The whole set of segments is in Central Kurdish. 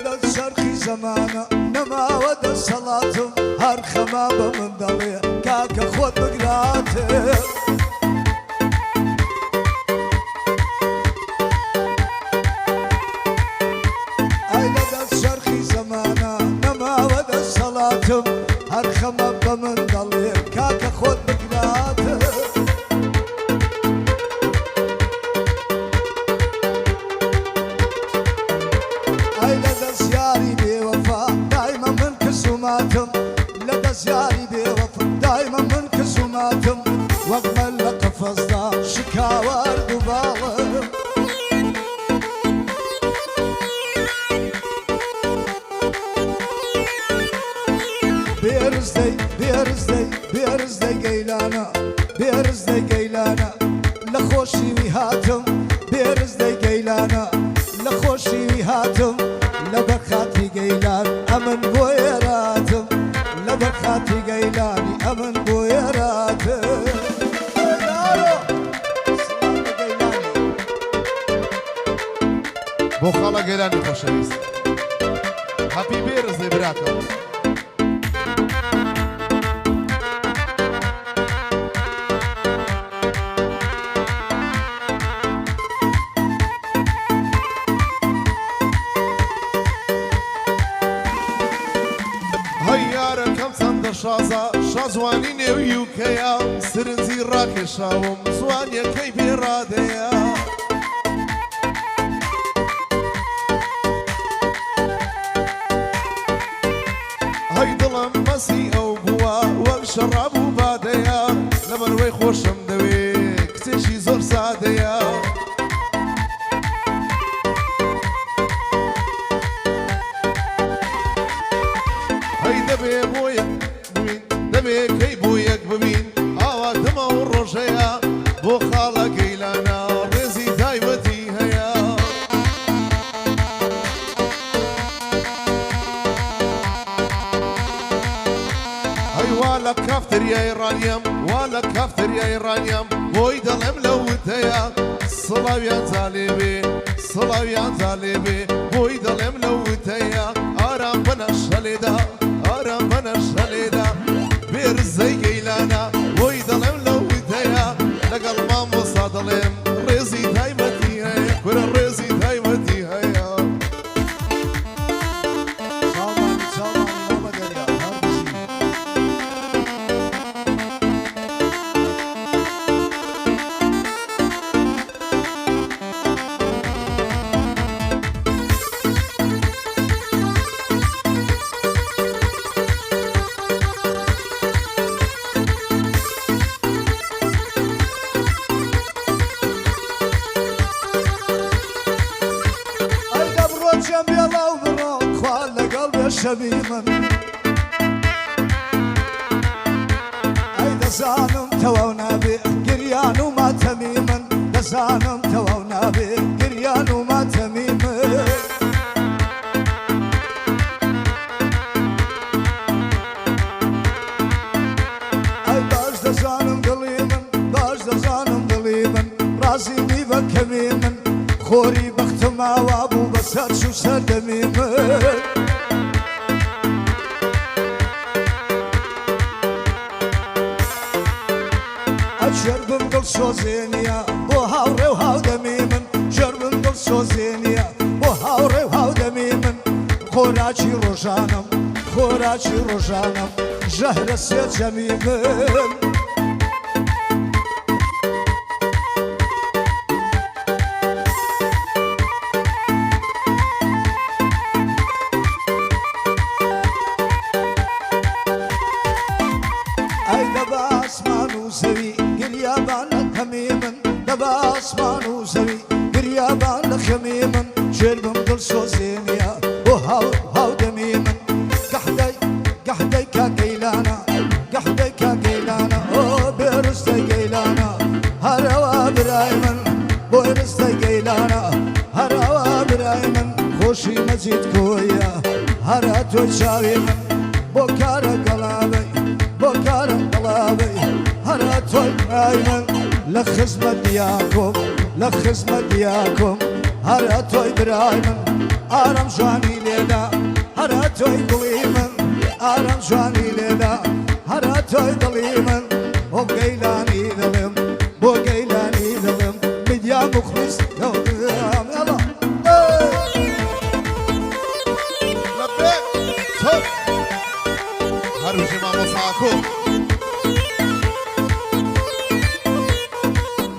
لدى شرقي زمانه نما ودى صلاتهم هر خمابة من ضلي كاكا خود بقراته اي لدى شرقي زمانه نما ودى صلاتهم هر خمابة من ضلي كاكا خود بقراته لدى زياري بوفا دايما من كسوماتم واقبل لقفص دا شكاوى دبالة بيرزدي بيرزدي بيرزدي قيلانا بيرزدي قيلانا لخوشي وهاتم بيرزدي قيلانا لخوشي وهاتم لبخاتي قيلان امن بويراتم لبخاتي قيلاني امن بويراتم بو خالا قيلاني خوشويست هابي بيرزدي براكم شازوانی نێویوکەیە سرنجی ڕاکێشاوم زوانیەکەی پێڕادەیە هەی دڵم مەسی ئەو بووە وەک شەڕاب و بادەیە لەبەرەوەی خۆشم دەوێ کچێکی زۆر سادەیە هەی دەبێ بۆ یەک دەبێ کەی بۆ یەک ببین ئاوا دمە و ڕۆژەیە بۆ خاڵە گەیلانە ڕێزی تایبەتی هەیە هەی وا لە کافتریای ڕانیم وا لە کافتریای ڕانیم بۆی دەڵێم لە وتەیە سڵاویان جالێبێ سڵاویان جالێبێ بۆی دەڵێم لە وتەیە ئارام بنە شەلێدا ئارام بنە شەلێدا بێرزەی گەیلانە بۆی دەڵێم لە وتەیە لەگەڵ مامۆستا دەڵێم ڕێزی تایبەتی هەیە کورە ڕێزی تایبەتی هەیە شبيما اي دزانم توونا بي قريان وما تميما دزانم توونا بي قريان وما تميما اي باش دزانم قليما باش دزانم قليما راسي بيبا كميما خوري بختما وابو بسات شو سردميما جربم دل سوزينيا بو هاوري وهاو دميمن جربم دل سوزينيا بو هاوري وهاو دميمن خوراچي روجانم خوراچي روجانم جهر سيد جميمن اي دبا اسمان وزوي قريابان خميما دبا اسمان وزوي قريابان خميما جربم دل سوزينيا وهاو هاو دميما قحدي قحدي كاكيلانا قحدي كاكيلانا او بيرستي قيلانا هروا برايمن بيرستي قيلانا هروا برايمن خوشي مزيد كويا هراتو شاويمن بوكارا قلابي بوكارا قلابي هراتو برايمن لخزمة دياكم لخزمة دياكم هراتو برايمن ئارام جوانی لێدا هەرا تۆی دڵی من ئارام جوانی لێدا هەرا تۆی دڵی من بۆ گەیلانی دڵم بۆ گەیلانی دڵم میدیا مخلیس دڵم ئەڵە لەبێک چۆک هەروژی مامۆساکۆ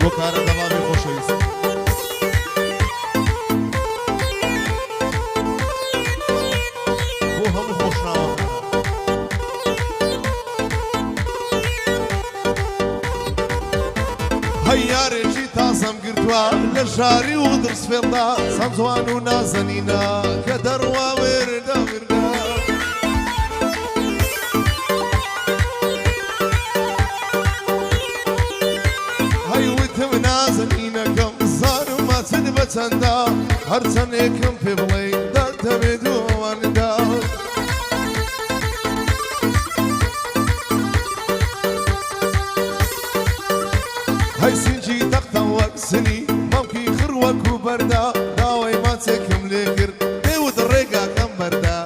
بۆ کارە دەوامی خۆشەویست بۆ هەموو خۆشناوەکان هەیارێکی تازەم گرتووە لە ژاری و دڕسفێڵدا سەم جوان و نازەنینە کە دەڕوا وێردا وێردا هەیوتم نازەنینەکەم زانومە چن بە چەندە هەرچەندێکم پێ بڵێ دەردەبێت و ئەواندا هەی سینجی دەقتە وەک سنی مەمکی خڕ وەکو بەردا داوای ماچێکم لێ کرد دەیوت ڕێگاکەم بەردا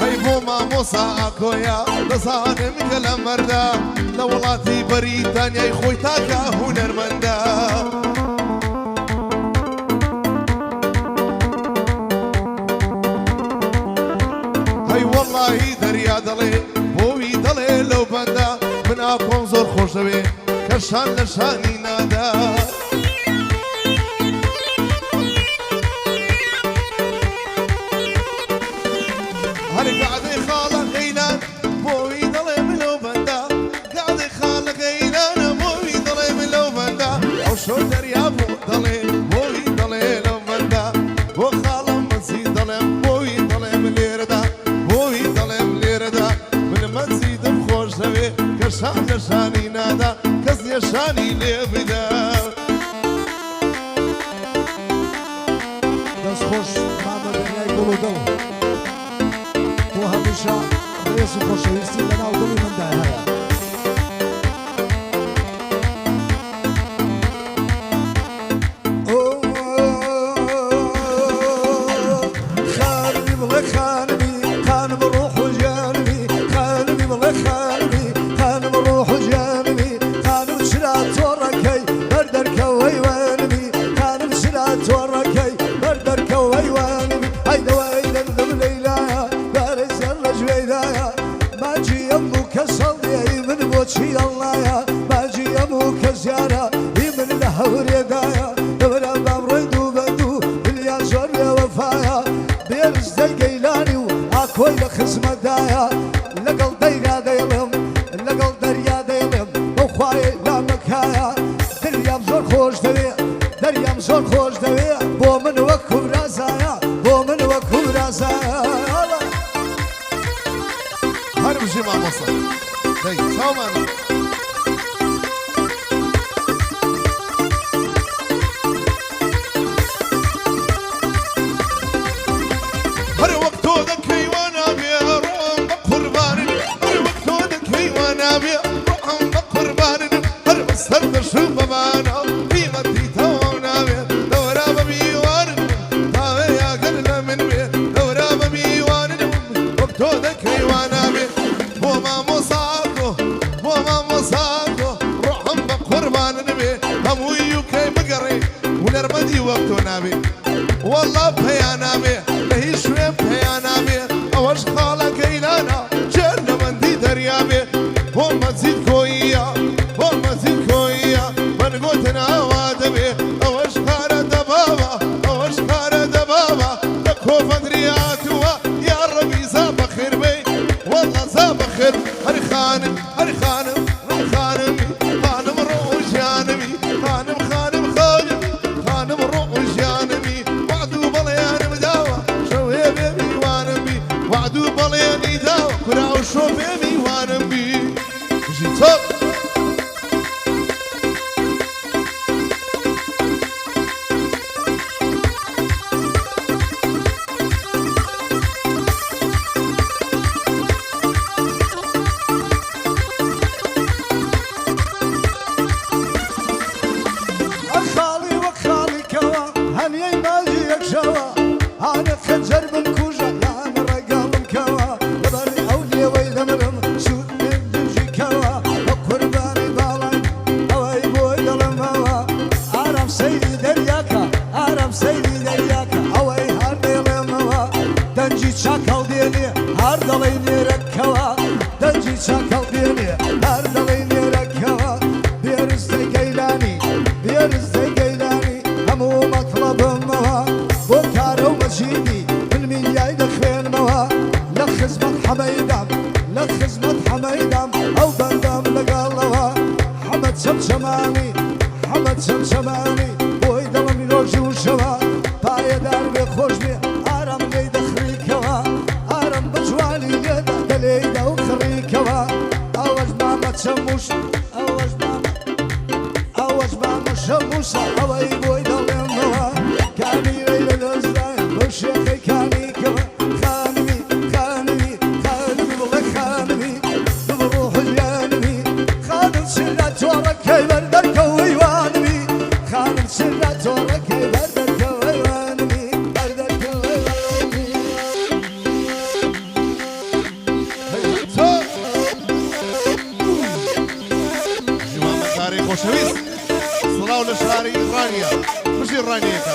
هەی بۆ مامۆسا ئاکۆیا دەزانم کە لە مەردا لە وڵاتی بەریتانیای خۆی تاکە هونەرمەندە واللهی دەریا دەڵێ بۆوی دەڵێ لەو بەندە بناکۆم زۆر خۆش دەوێ کە شان لە شانی نادا هەری گەعدەی خاڵە غەیلان بۆوی دەڵێ من لەو بەندە گەعدەی خاڵە غەیلانە بۆوی دەڵێ من لەو بەندە ئەو شۆ دەریا بۆ دەڵێ بۆوی دەڵێ لەو بەندە بۆ خاڵم مەسی دەڵێم بۆوی دەڵێ من لێرەدا شان لە شانی نادا کەس نیێشانی لێ بدا دەست خۆش مامە دنیای دڵ و دڵ بۆ هەمیشە ڕێز و خۆشەویستی لەناو دڵی مندا هەیە خانمی بڵێ خانمی خانم ڕۆح و ژیانمی خانمی بڵێ خانمی خانم ڕۆح و ژیانمی خانم چرا تۆڕەکەی بەردەرکەوەی وانمی خانم چرا تۆڕەکەی بەردەرکەوەی وانمی هەیدەوەی دەردم لەیلایە دارەی سەر لە ژوێدایە ماجی ئەموو کە سەڵیەی من بۆچی ئەڵایە ماجی ئەموو کە زیارە هی من لە هەورێدایە دەبرە بامڕۆی دوو بە دوو دڵیان زۆر بێوەفایە بێرزدەی گەیلانی و ئاکۆی لە خزمەتدایە لەگەڵ دەیرا دەیڵم لەگەڵ دەریا دەیڵم بۆ خوایە لامەکایە دڵیام زۆر خۆش دەوێ دەریام زۆر خۆش دەوێ بۆ من وەکو برازایە بۆ من وەکو برازایە هەروژی مامۆسا دەی چاومانە هەر وەک تۆ دەکەی وا نابێ ڕۆم بە قوربانن هەر وەک تۆ دەکەی وا نابێ ڕۆم بە قوربانن هەر بەسەر دەشم بەمانە قیمەتی تەواو نابێ دەورا بە میوانن تاوێ یاگەر لە من بێ دەورا بە میوانن وەک تۆ دەکەی وا نابێ بۆ مامۆساکۆ بۆ مامۆساکۆ ڕۆحم بە قوربانن بێ هەمووی وکەی بگەڕێ هونەرمەندی وەک تۆ نابێ والله پێیان نابێ لە هیچ شوێن پێیان نابێ ئەوەش خاڵە گەیلانە جێر لەبەندی دەریابێ بۆ مەزید کۆییە بۆ مەزید کۆییە بەرگۆتە ناوا دەبێ ئەوەش کارە دەباوە ئەوەش کارە دەباوە لە کۆفەندریاتوە یا ڕەبی زا بەخێر بێ والله زا بەخێر هەری خانم هەری خانم خانمی خانم ڕۆ ژیانمی خانم خانم خانمی خانم ڕۆ ژیانمی وعدوو بەڵێیانم داوە شەوێ بێ میوانم بی وعدوو بەڵێنی داوە کورا و شۆ بێ میوانم بی ژی چۆک ئەو بەندەم لەگەڵەوە حەمەد چەمچەمانی حەمەد چەمچەمانی بۆی دڵم ڕۆژی و شەوە پایەدار بێ خۆش بێ ئارام لێی دەخڕیکەوە ئارام بەجوانی لێدا دەلێیدا و خڕیکەوە ئەوەش مامە چەموش ئەوەش مامە شەموشە ئەوەی بۆی دەڵێنەوە کامیرەی لە دەستدایە بۆ شێخەی کانیکەوە خانمی خانمی خانمی بڵێ خانمی بڕۆ حلیانمی خانم چرا تۆڕەکەی بەردەرکەوەی وانمی خانم چرا تۆڕەکەی بەردەرکەوەی وانمی بەردەرکەوەی وانمی جوامەکاری خۆشەویست سڵاو لە شاری ڕانیە خوشی ڕانیەکە